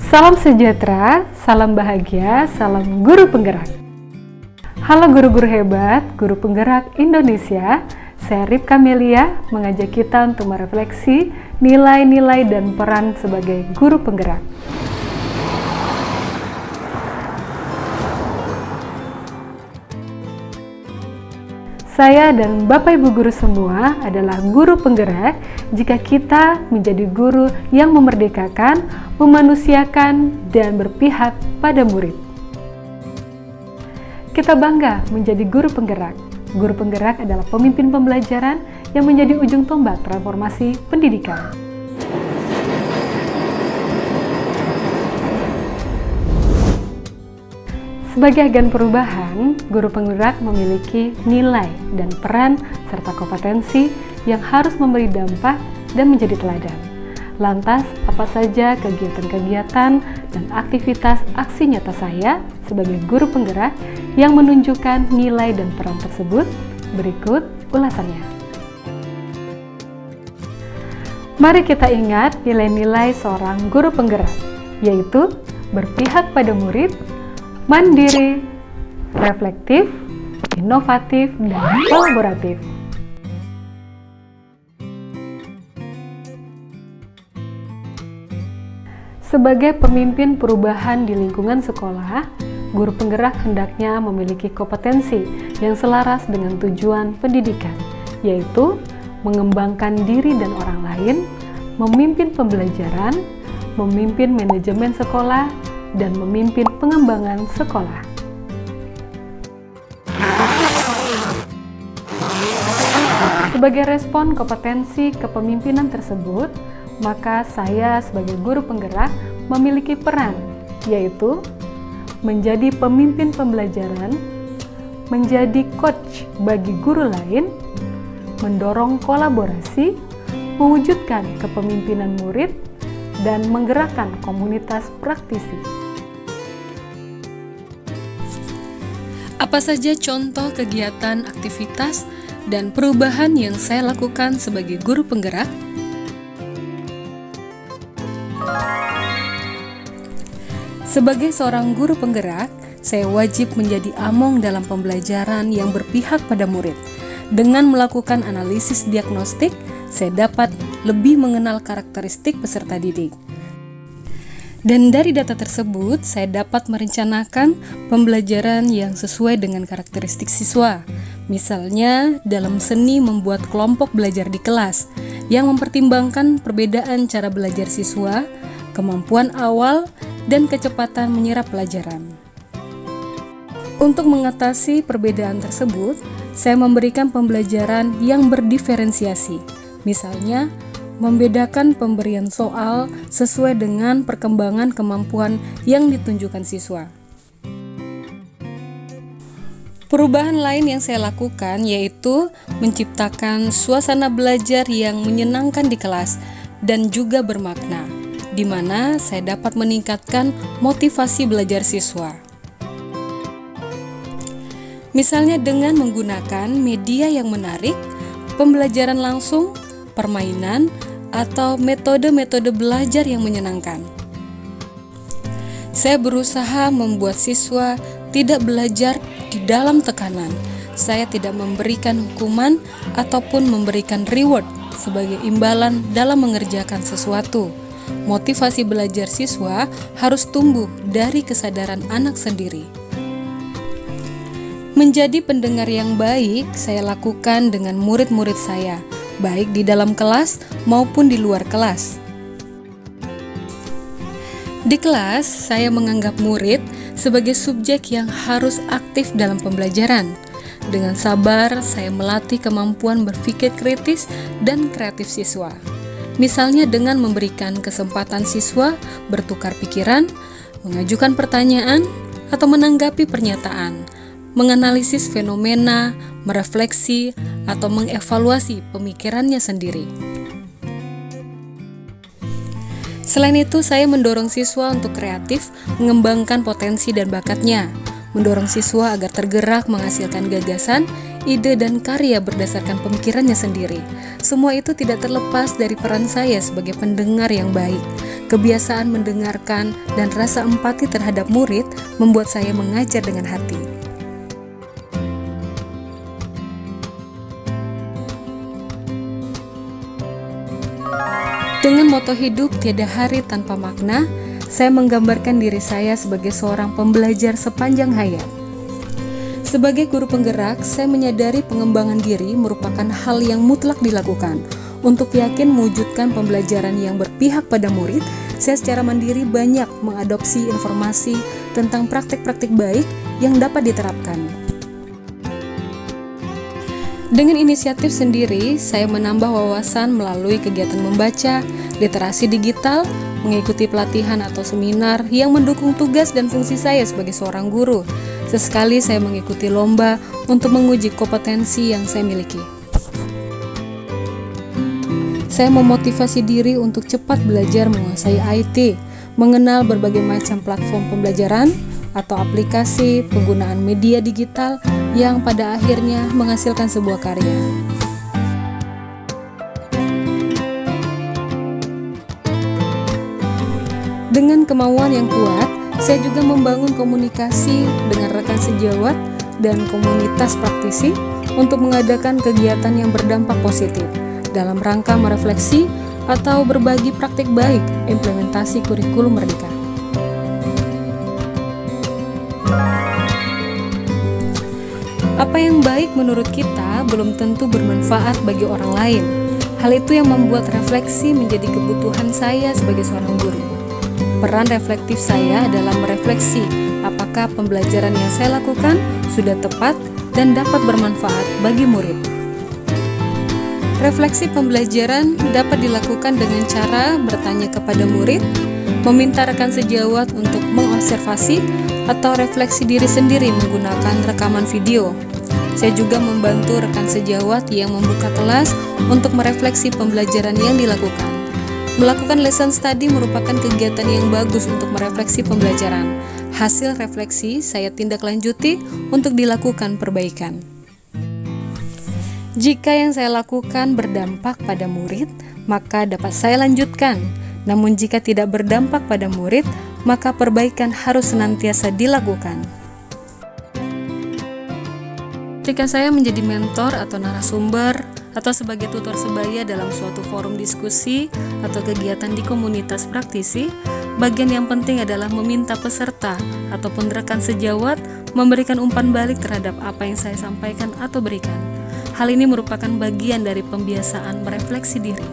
Salam sejahtera, salam bahagia, salam guru penggerak. Halo guru-guru hebat, guru penggerak Indonesia. Saya Rip Kamelia mengajak kita untuk merefleksi nilai-nilai dan peran sebagai guru penggerak. Saya dan Bapak Ibu guru semua adalah guru penggerak jika kita menjadi guru yang memerdekakan, memanusiakan, dan berpihak pada murid. Kita bangga menjadi guru penggerak. Guru penggerak adalah pemimpin pembelajaran yang menjadi ujung tombak transformasi pendidikan. Sebagai agen perubahan, guru penggerak memiliki nilai dan peran serta kompetensi yang harus memberi dampak dan menjadi teladan. Lantas, apa saja kegiatan-kegiatan dan aktivitas aksi nyata saya sebagai guru penggerak yang menunjukkan nilai dan peran tersebut? Berikut ulasannya. Mari kita ingat nilai-nilai seorang guru penggerak, yaitu berpihak pada murid, mandiri, reflektif, inovatif, dan kolaboratif. Sebagai pemimpin perubahan di lingkungan sekolah, guru penggerak hendaknya memiliki kompetensi yang selaras dengan tujuan pendidikan, yaitu mengembangkan diri dan orang lain, memimpin pembelajaran, memimpin manajemen sekolah, dan memimpin pengembangan sekolah. Sebagai respon kompetensi kepemimpinan tersebut, maka saya sebagai guru penggerak memiliki peran, yaitu menjadi pemimpin pembelajaran, menjadi coach bagi guru lain, mendorong kolaborasi, mewujudkan kepemimpinan murid, dan menggerakkan komunitas praktisi. Apa saja contoh kegiatan, aktivitas, dan perubahan yang saya lakukan sebagai guru penggerak? Sebagai seorang guru penggerak, saya wajib menjadi among dalam pembelajaran yang berpihak pada murid. Dengan melakukan analisis diagnostik, saya dapat lebih mengenal karakteristik peserta didik. Dan dari data tersebut, saya dapat merencanakan pembelajaran yang sesuai dengan karakteristik siswa. Misalnya, dalam seni membuat kelompok belajar di kelas yang mempertimbangkan perbedaan cara belajar siswa, kemampuan awal, dan kecepatan menyerap pelajaran. Untuk mengatasi perbedaan tersebut, saya memberikan pembelajaran yang berdiferensiasi. Misalnya, membedakan pemberian soal sesuai dengan perkembangan kemampuan yang ditunjukkan siswa. Perubahan lain yang saya lakukan yaitu menciptakan suasana belajar yang menyenangkan di kelas dan juga bermakna, di mana saya dapat meningkatkan motivasi belajar siswa. Misalnya dengan menggunakan media yang menarik, pembelajaran langsung, permainan, atau metode-metode belajar yang menyenangkan. Saya berusaha membuat siswa tidak belajar di dalam tekanan. Saya tidak memberikan hukuman ataupun memberikan reward sebagai imbalan dalam mengerjakan sesuatu. Motivasi belajar siswa harus tumbuh dari kesadaran anak sendiri. Menjadi pendengar yang baik, saya lakukan dengan murid-murid saya, baik di dalam kelas maupun di luar kelas. Di kelas, saya menganggap murid sebagai subjek yang harus aktif dalam pembelajaran. Dengan sabar, saya melatih kemampuan berpikir kritis dan kreatif siswa. Misalnya dengan memberikan kesempatan siswa bertukar pikiran, mengajukan pertanyaan, atau menanggapi pernyataan, menganalisis fenomena, merefleksi, atau mengevaluasi pemikirannya sendiri. Selain itu, saya mendorong siswa untuk kreatif, mengembangkan potensi dan bakatnya, mendorong siswa agar tergerak menghasilkan gagasan, ide, dan karya berdasarkan pemikirannya sendiri. Semua itu tidak terlepas dari peran saya sebagai pendengar yang baik. Kebiasaan mendengarkan dan rasa empati terhadap murid membuat saya mengajar dengan hati. Dengan moto hidup tiada hari tanpa makna, saya menggambarkan diri saya sebagai seorang pembelajar sepanjang hayat. Sebagai guru penggerak, saya menyadari pengembangan diri merupakan hal yang mutlak dilakukan. Untuk yakin mewujudkan pembelajaran yang berpihak pada murid, saya secara mandiri banyak mengadopsi informasi tentang praktik-praktik baik yang dapat diterapkan. Dengan inisiatif sendiri, saya menambah wawasan melalui kegiatan membaca, literasi digital, mengikuti pelatihan atau seminar yang mendukung tugas dan fungsi saya sebagai seorang guru. Sesekali saya mengikuti lomba untuk menguji kompetensi yang saya miliki. Saya memotivasi diri untuk cepat belajar menguasai IT, mengenal berbagai macam platform pembelajaran atau aplikasi penggunaan media digital yang pada akhirnya menghasilkan sebuah karya. Dengan kemauan yang kuat, saya juga membangun komunikasi dengan rekan sejawat dan komunitas praktisi untuk mengadakan kegiatan yang berdampak positif dalam rangka merefleksi atau berbagi praktik baik implementasi kurikulum Merdeka. Apa yang baik menurut kita belum tentu bermanfaat bagi orang lain. Hal itu yang membuat refleksi menjadi kebutuhan saya sebagai seorang guru. Peran reflektif saya adalah merefleksi apakah pembelajaran yang saya lakukan sudah tepat dan dapat bermanfaat bagi murid. Refleksi pembelajaran dapat dilakukan dengan cara bertanya kepada murid, meminta rekan sejawat untuk mengobservasi, atau refleksi diri sendiri menggunakan rekaman video. Saya juga membantu rekan sejawat yang membuka kelas untuk merefleksi pembelajaran yang dilakukan. Melakukan lesson study merupakan kegiatan yang bagus untuk merefleksi pembelajaran. Hasil refleksi saya tindak lanjuti untuk dilakukan perbaikan. Jika yang saya lakukan berdampak pada murid, maka dapat saya lanjutkan. Namun jika tidak berdampak pada murid, maka perbaikan harus senantiasa dilakukan. Ketika saya menjadi mentor atau narasumber, atau sebagai tutor sebaya dalam suatu forum diskusi atau kegiatan di komunitas praktisi, bagian yang penting adalah meminta peserta ataupun rekan sejawat memberikan umpan balik terhadap apa yang saya sampaikan atau berikan. Hal ini merupakan bagian dari pembiasaan merefleksi diri.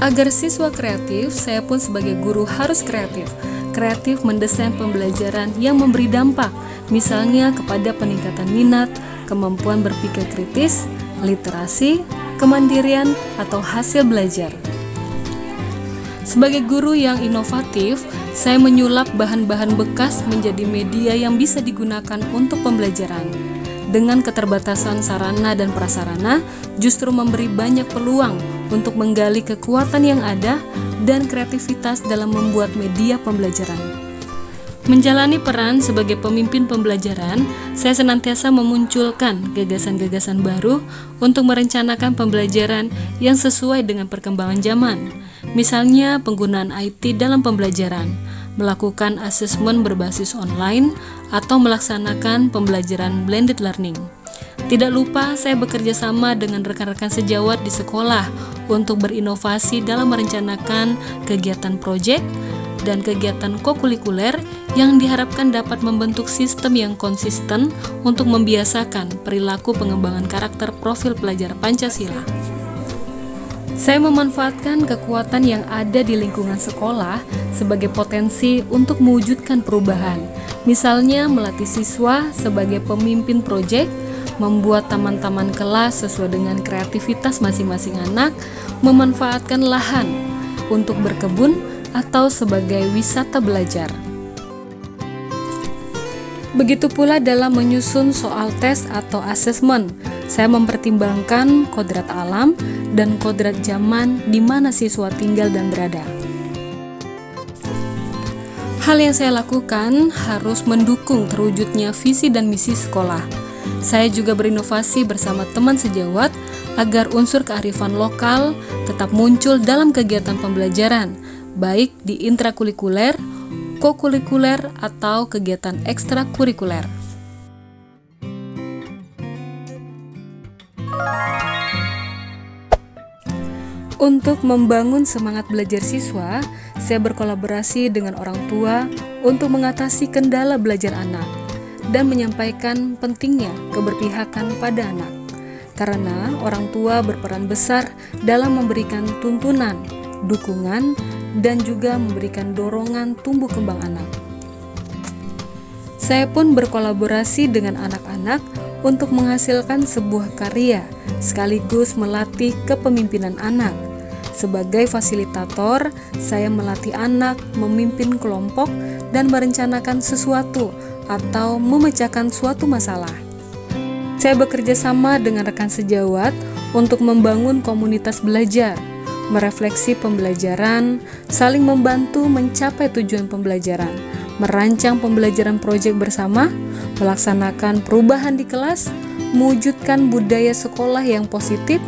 Agar siswa kreatif, saya pun sebagai guru harus kreatif. Kreatif mendesain pembelajaran yang memberi dampak, misalnya kepada peningkatan minat, kemampuan berpikir kritis, literasi, kemandirian, atau hasil belajar. Sebagai guru yang inovatif, saya menyulap bahan-bahan bekas menjadi media yang bisa digunakan untuk pembelajaran. Dengan keterbatasan sarana dan prasarana, justru memberi banyak peluang untuk menggali kekuatan yang ada dan kreativitas dalam membuat media pembelajaran. Menjalani peran sebagai pemimpin pembelajaran, saya senantiasa memunculkan gagasan-gagasan baru untuk merencanakan pembelajaran yang sesuai dengan perkembangan zaman. Misalnya penggunaan IT dalam pembelajaran, melakukan asesmen berbasis online, atau melaksanakan pembelajaran blended learning. Tidak lupa saya bekerja sama dengan rekan-rekan sejawat di sekolah untuk berinovasi dalam merencanakan kegiatan proyek dan kegiatan kokurikuler yang diharapkan dapat membentuk sistem yang konsisten untuk membiasakan perilaku pengembangan karakter profil pelajar Pancasila. Saya memanfaatkan kekuatan yang ada di lingkungan sekolah sebagai potensi untuk mewujudkan perubahan. Misalnya melatih siswa sebagai pemimpin proyek, membuat taman-taman kelas sesuai dengan kreativitas masing-masing anak, memanfaatkan lahan untuk berkebun, atau sebagai wisata belajar. Begitu pula dalam menyusun soal tes atau asesmen, saya mempertimbangkan kodrat alam dan kodrat zaman di mana siswa tinggal dan berada. Hal yang saya lakukan harus mendukung terwujudnya visi dan misi sekolah. Saya juga berinovasi bersama teman sejawat agar unsur kearifan lokal tetap muncul dalam kegiatan pembelajaran, baik di intrakurikuler, kokurikuler, atau kegiatan ekstrakurikuler. Untuk membangun semangat belajar siswa, saya berkolaborasi dengan orang tua untuk mengatasi kendala belajar anak dan menyampaikan pentingnya keberpihakan pada anak. Karena orang tua berperan besar dalam memberikan tuntunan, dukungan, dan juga memberikan dorongan tumbuh kembang anak. Saya pun berkolaborasi dengan anak-anak untuk menghasilkan sebuah karya sekaligus melatih kepemimpinan anak. Sebagai fasilitator, saya melatih anak memimpin kelompok dan merencanakan sesuatu atau memecahkan suatu masalah. Saya bekerja sama dengan rekan sejawat untuk membangun komunitas belajar, merefleksi pembelajaran, saling membantu mencapai tujuan pembelajaran, merancang pembelajaran proyek bersama, melaksanakan perubahan di kelas, mewujudkan budaya sekolah yang positif,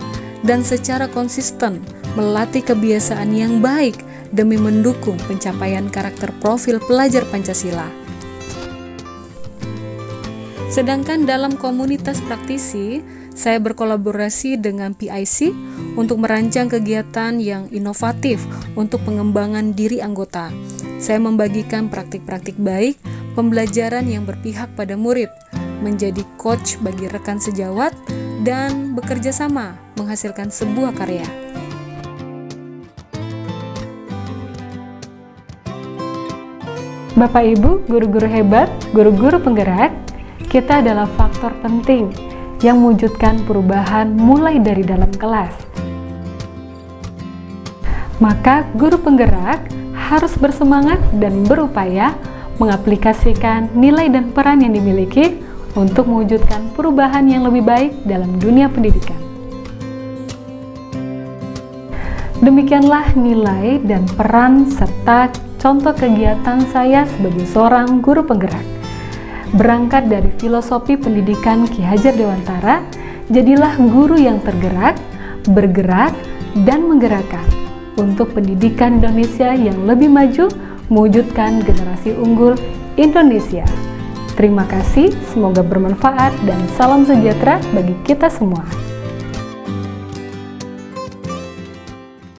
dan secara konsisten melatih kebiasaan yang baik demi mendukung pencapaian karakter profil pelajar Pancasila. Sedangkan dalam komunitas praktisi, saya berkolaborasi dengan PIC untuk merancang kegiatan yang inovatif untuk pengembangan diri anggota. Saya membagikan praktik-praktik baik, pembelajaran yang berpihak pada murid, menjadi coach bagi rekan sejawat, dan bekerja sama menghasilkan sebuah karya. Bapak Ibu, guru-guru hebat, guru-guru penggerak, kita adalah faktor penting yang mewujudkan perubahan mulai dari dalam kelas. Maka guru penggerak harus bersemangat dan berupaya mengaplikasikan nilai dan peran yang dimiliki untuk mewujudkan perubahan yang lebih baik dalam dunia pendidikan. Demikianlah nilai dan peran serta contoh kegiatan saya sebagai seorang guru penggerak. Berangkat dari filosofi pendidikan Ki Hajar Dewantara, jadilah guru yang tergerak, bergerak, dan menggerakkan untuk pendidikan Indonesia yang lebih maju, mewujudkan generasi unggul Indonesia. Terima kasih, semoga bermanfaat dan salam sejahtera bagi kita semua.